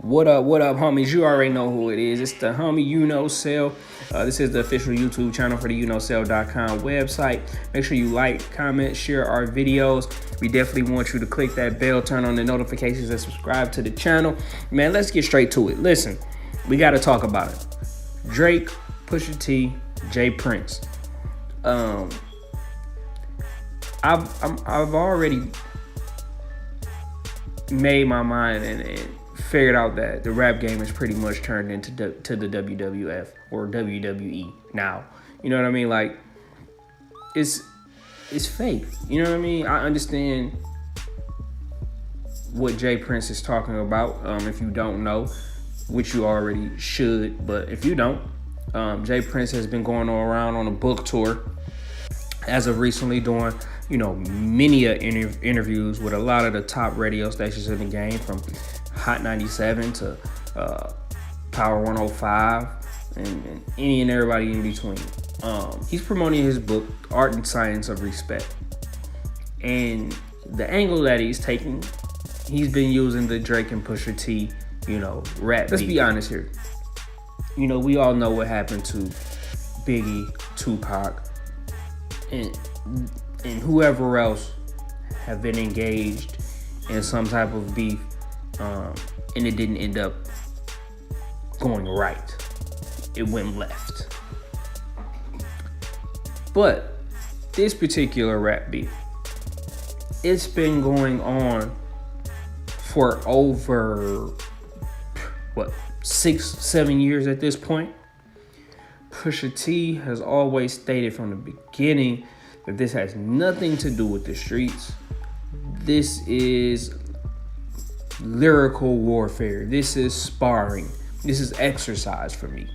What up, homies? You already know who it is. It's the homie Uknowcell. This is the official YouTube channel for the Uknowcell.com website. Make sure you like, comment, share our videos. We definitely want you to click that bell, turn on the notifications, and subscribe to the channel. Man, let's get straight to it. Listen, we got to talk about it. Drake, Pusha T, Jay Prince. I've already made my mind and figured out that the rap game is pretty much turned into to the WWF or WWE now. You know what I mean? Like, it's fake. You know what I mean? I understand what Jay Prince is talking about. If you don't know, which you already should, but if you don't, Jay Prince has been going around on a book tour as of recently, doing many interviews with a lot of the top radio stations in the game, from Hot 97 to Power 105 and any and everybody in between. He's promoting his book, Art and Science of Respect. And the angle that he's taking, he's been using the Drake and Pusha T, rap. Let's be honest here. We all know what happened to Biggie, Tupac, and whoever else have been engaged in some type of beef, and it didn't end up going right. It went left. But this particular rap beef, it's been going on for over 6-7 years at this point. Pusha T has always stated from the beginning that this has nothing to do with the streets. This is lyrical warfare. This is sparring. This is exercise for me.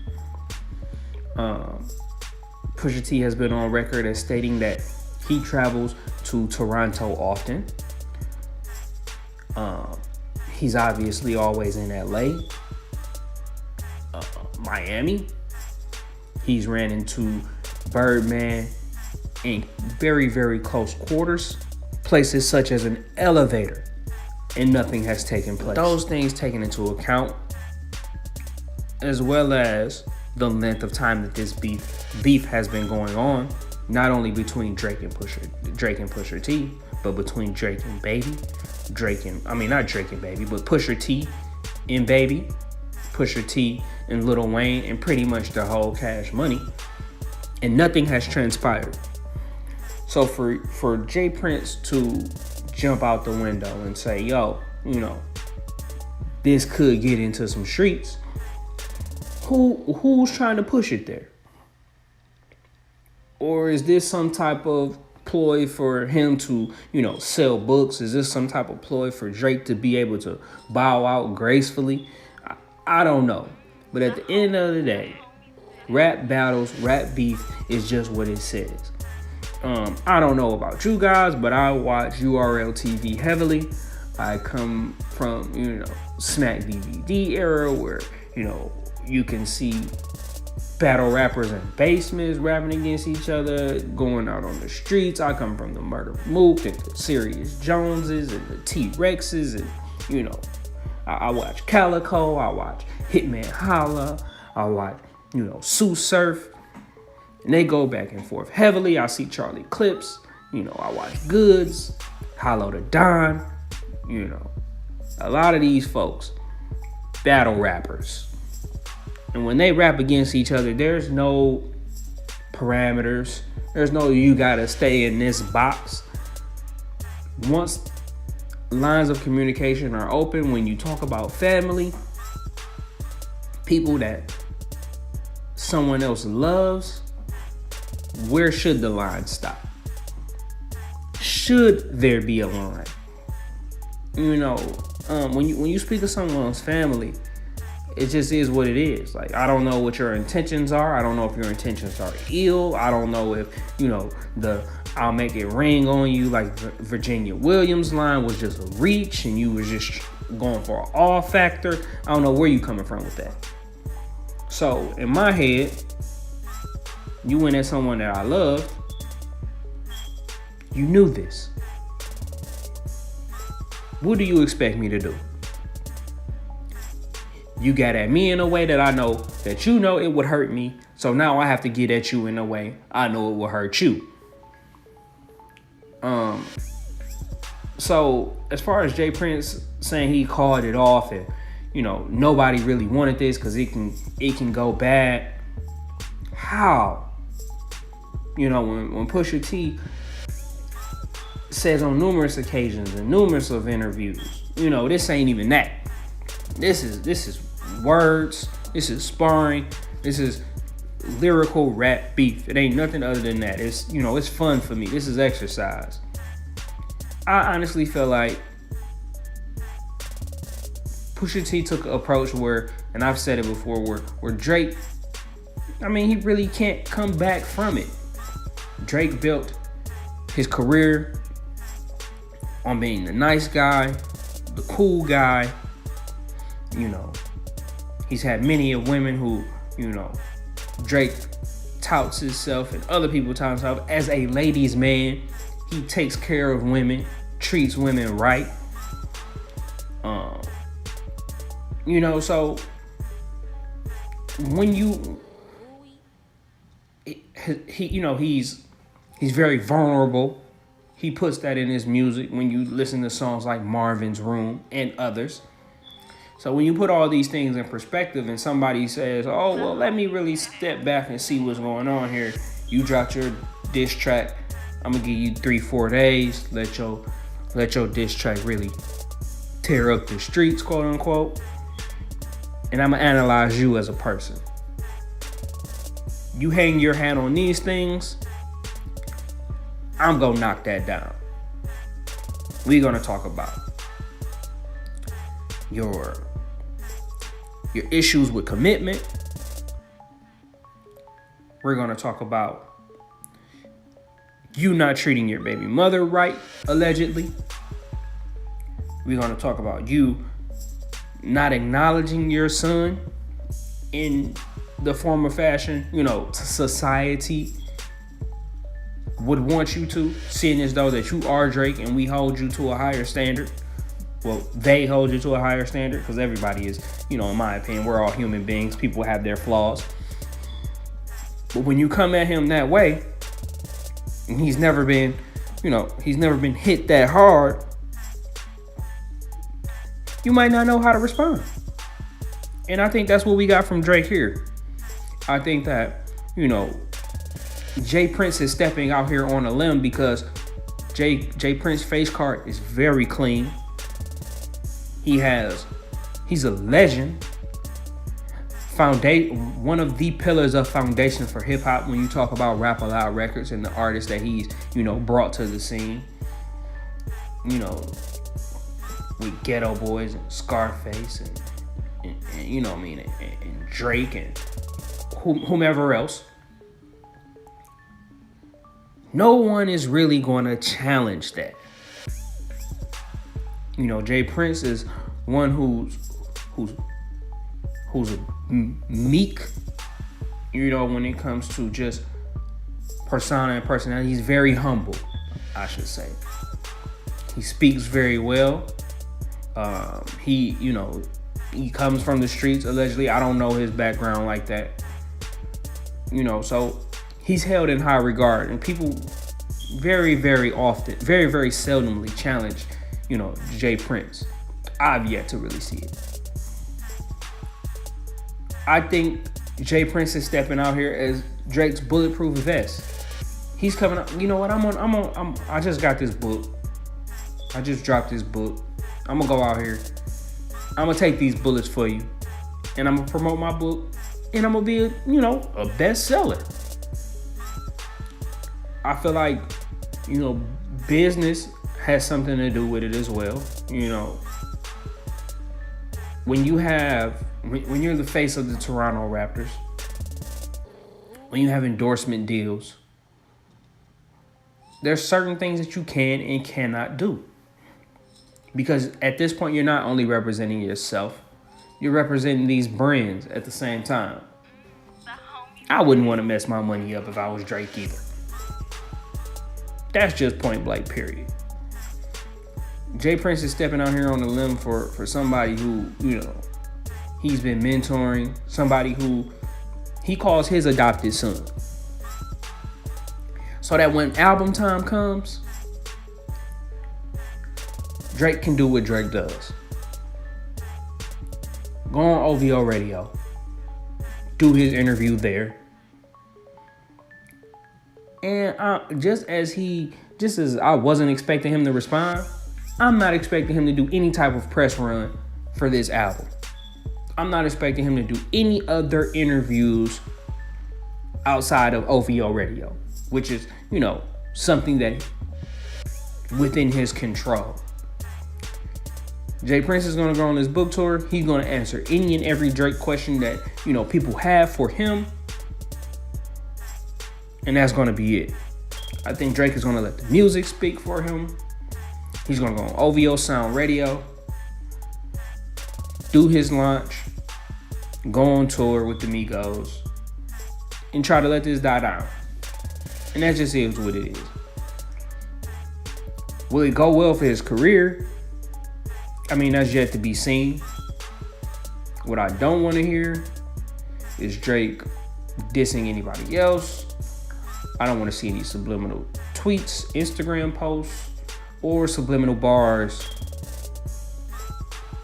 Pusha T has been on record as stating that he travels to Toronto often. He's obviously always in LA, Miami. He's ran into Birdman in very, very close quarters, places such as an elevator, and nothing has taken place. Those things taken into account, as well as the length of time that this beef has been going on, not only between Drake and Pusha T, but between Drake and Baby, not Drake and Baby, but Pusha T and Baby, Pusha T and Lil Wayne, and pretty much the whole Cash Money, and nothing has transpired. So for Jay Prince to jump out the window and say, yo, this could get into some streets, who's trying to push it there? Or is this some type of ploy for him to, sell books? Is this some type of ploy for Drake to be able to bow out gracefully? I don't know. But at the end of the day, rap battles, rap beef is just what it says. I don't know about you guys, but I watch URL TV heavily. I come from, Smack DVD era where, you can see battle rappers in basements rapping against each other, going out on the streets. I come from the Murder Mook and the Serious Joneses and the T-Rexes, and, I watch Calico, I watch Hitman Holla, I watch, Sue Surf. And they go back and forth heavily. I see Charlie Clips. I watch Goods, Hollow the Don. A lot of these folks, battle rappers. And when they rap against each other, there's no parameters. There's no, you gotta stay in this box. Once lines of communication are open, when you talk about family, people that someone else loves, where should the line stop? Should there be a line? When you speak of someone's family, it just is what it is. Like, I don't know what your intentions are. I don't know if your intentions are ill. I don't know if, the I'll make it ring on you like Virginia Williams line was just a reach and you was just going for an awe factor. I don't know where you coming from with that. So in my head, you went at someone that I loved. You knew this. What do you expect me to do? You got at me in a way that I know that you know it would hurt me. So now I have to get at you in a way I know it will hurt you. So as far as Jay Prince saying he called it off and, you know, nobody really wanted this because it can go bad. How? You know, when Pusha T says on numerous occasions and numerous of interviews, you know, this ain't even that. This is words. This is sparring. This is lyrical rap beef. It ain't nothing other than that. It's, you know, it's fun for me. This is exercise. I honestly feel like Pusha T took an approach where, and I've said it before, where Drake, I mean, he really can't come back from it. Drake built his career on being the nice guy, the cool guy. You know, he's had many of women who, you know, Drake touts himself and other people tout himself as a ladies' man. He takes care of women, treats women right. You know, so when he you know, he's very vulnerable. He puts that in his music when you listen to songs like Marvin's Room and others. So when you put all these things in perspective and somebody says, oh, well, let me really step back and see what's going on here. You dropped your diss track. I'm going to give you 3-4 days. Let your diss track really tear up the streets, quote unquote. And I'm going to analyze you as a person. You hang your hat on these things, I'm going to knock that down. We're going to talk about your issues with commitment. We're going to talk about you not treating your baby mother right, allegedly. We're going to talk about you not acknowledging your son in the form of fashion, you know, society would want you to, seeing as though that you are Drake and we hold you to a higher standard. Well, they hold you to a higher standard because everybody is, you know, in my opinion, we're all human beings. People have their flaws. But when you come at him that way, and he's never been hit that hard, you might not know how to respond. And I think that's what we got from Drake here. I think that, you know, Jay Prince is stepping out here on a limb because Jay Prince's face card is very clean. He's a legend. One of the pillars of foundation for hip hop when you talk about Rap Aloud Records and the artists that he's, you know, brought to the scene. You know, with Ghetto Boys and Scarface and you know what I mean, and Drake and whomever else. No one is really going to challenge that. You know, Jay Prince is one who's meek, you know, when it comes to just persona and personality. He's very humble, I should say. He speaks very well. He comes from the streets, allegedly. I don't know his background like that. You know, so he's held in high regard, and people very, very often, very, very seldomly challenge, you know, Jay Prince. I've yet to really see it. I think Jay Prince is stepping out here as Drake's bulletproof vest. He's coming up. You know what? I just got this book. I just dropped this book. I'm gonna go out here. I'm gonna take these bullets for you, and I'm gonna promote my book, and I'm gonna be a bestseller. I feel like, you know, business has something to do with it as well. You know, when you're the face of the Toronto Raptors, when you have endorsement deals, there's certain things that you can and cannot do. Because at this point, you're not only representing yourself, you're representing these brands at the same time. I wouldn't want to mess my money up if I was Drake either. That's just point blank, period. Jay Prince is stepping out here on a limb for somebody who, you know, he's been mentoring, somebody who he calls his adopted son. So that when album time comes, Drake can do what Drake does. Go on OVO Radio. Do his interview there. And just as I wasn't expecting him to respond, I'm not expecting him to do any type of press run for this album. I'm not expecting him to do any other interviews outside of OVO Radio, which is, something that within his control. Jay Prince is going to go on this book tour. He's going to answer any and every Drake question that, people have for him. And that's going to be it. I think Drake is going to let the music speak for him. He's going to go on OVO Sound Radio, do his launch, go on tour with the Migos, and try to let this die down. And that just is what it is. Will it go well for his career? I mean, that's yet to be seen. What I don't want to hear is Drake dissing anybody else. I don't want to see any subliminal tweets, Instagram posts, or subliminal bars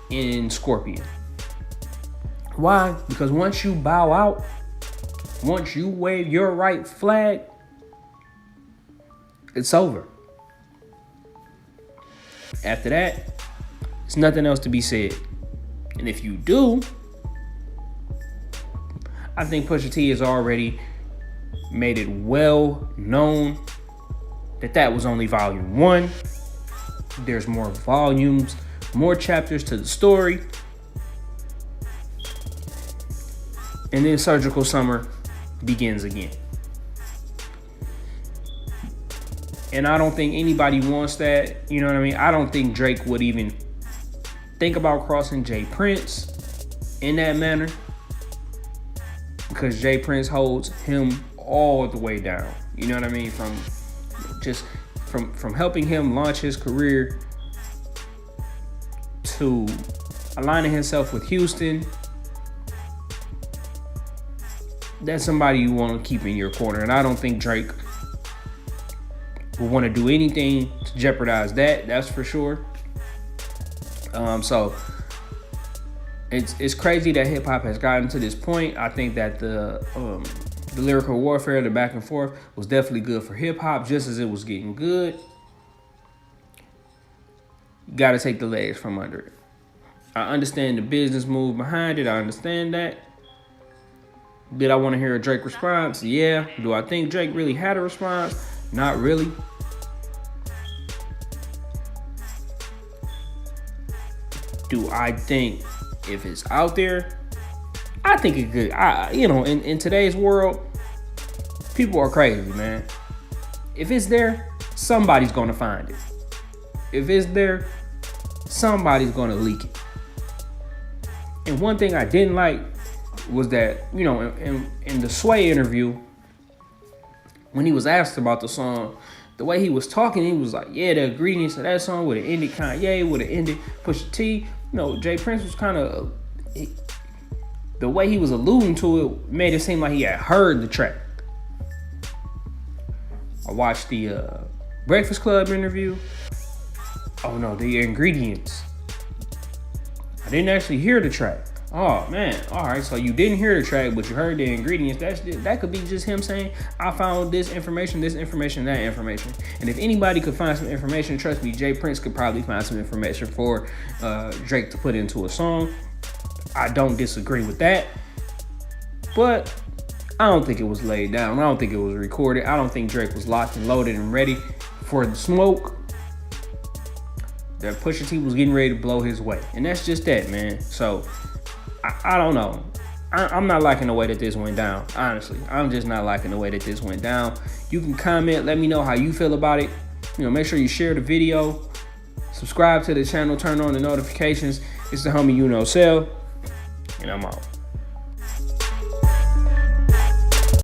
in Scorpion. Why? Because once you bow out, once you wave your right flag, it's over. After that, there's nothing else to be said. And if you do, I think Pusha T has already made it well known that was only volume 1. There's more volumes, more chapters to the story. And then Surgical Summer begins again. And I don't think anybody wants that. You know what I mean? I don't think Drake would even think about crossing Jay Prince in that manner, because Jay Prince holds him all the way down. You know what I mean? From helping him launch his career to aligning himself with Houston. That's somebody you want to keep in your corner. And I don't think Drake will want to do anything to jeopardize that. That's for sure. So it's crazy that hip hop has gotten to this point. I think that the lyrical warfare, the back and forth, was definitely good for hip hop, just as it was getting good. You got to take the legs from under it. I understand the business move behind it. I understand that. Did I want to hear a Drake response? Yeah. Do I think Drake really had a response? Not really. Do I think if it's out there, I think it could. In today's world, people are crazy, man. If it's there, somebody's gonna find it. If it's there, somebody's gonna leak it. And one thing I didn't like was that, in the Sway interview, when he was asked about the song, the way he was talking, he was like, yeah, the ingredients of that song would have ended Kanye, would have ended Pusha T. Jay Prince was kind of, the way he was alluding to it made it seem like he had heard the track. I watched the Breakfast Club interview. Oh no, the ingredients. I didn't actually hear the track. Oh man, all right, so you didn't hear the track, but you heard the ingredients. That could be just him saying, I found this information, that information. And if anybody could find some information, trust me, Jay Prince could probably find some information for Drake to put into a song. I don't disagree with that, but I don't think it was laid down. I don't think it was recorded. I don't think Drake was locked and loaded and ready for the smoke that Pusha T was getting ready to blow his way. And that's just that, man. So I don't know. I'm not liking the way that this went down, honestly. I'm just not liking the way that this went down. You can comment, let me know how you feel about it. Make sure you share the video, subscribe to the channel, turn on the notifications. It's the homie Uknowcell, and I'm out.